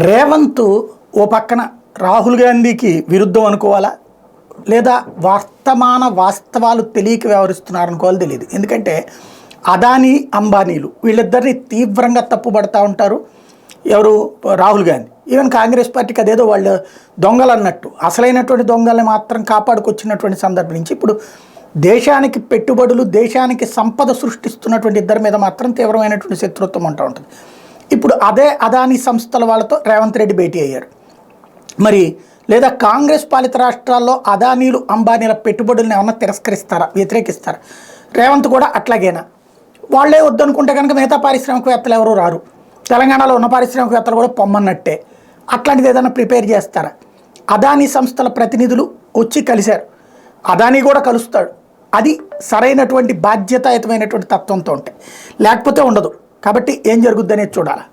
రేవంత్ ఓ పక్కన రాహుల్ గాంధీకి విరుద్ధం అనుకోవాలా లేదా వర్తమాన వాస్తవాలు తెలియక వ్యవహరిస్తున్నారు అనుకోవాలి తెలియదు. ఎందుకంటే అదానీ అంబానీలు వీళ్ళిద్దరిని తీవ్రంగా తప్పుపడతా ఉంటారు. ఎవరు? రాహుల్ గాంధీ. ఈవెన్ కాంగ్రెస్ పార్టీకి అదేదో వాళ్ళు దొంగలు అన్నట్టు అసలైనటువంటి దొంగల్ని మాత్రం కాపాడుకొచ్చినటువంటి సందర్భం నుంచి ఇప్పుడు దేశానికి పెట్టుబడులు దేశానికి సంపద సృష్టిస్తున్నటువంటి ఇద్దరి మీద మాత్రం తీవ్రమైనటువంటి శత్రుత్వం అంటూ ఉంటుంది. ఇప్పుడు అదే అదానీ సంస్థల వాళ్ళతో రేవంత్ రెడ్డి భేటీ అయ్యారు. మరి లేదా కాంగ్రెస్ పాలిత రాష్ట్రాల్లో అదానీలు అంబానీల పెట్టుబడులను ఏమన్నా తిరస్కరిస్తారా, వ్యతిరేకిస్తారా? రేవంత్ కూడా అట్లాగేనా? వాళ్లే వద్దనుకుంటే కనుక మిగతా పారిశ్రామికవేత్తలు ఎవరు రారు. తెలంగాణలో ఉన్న పారిశ్రామికవేత్తలు కూడా పొమ్మన్నట్టే. అట్లాంటిది ఏదైనా ప్రిపేర్ చేస్తారా? అదానీ సంస్థల ప్రతినిధులు వచ్చి కలిశారు, అదానీ కూడా కలుస్తాడు. అది సరైనటువంటి బాధ్యతాయుతమైనటువంటి తత్వంతో ఉంటాయి, లేకపోతే ఉండదు. కాబట్టి ఏం జరుగుద్ది అనేది చూడాలి.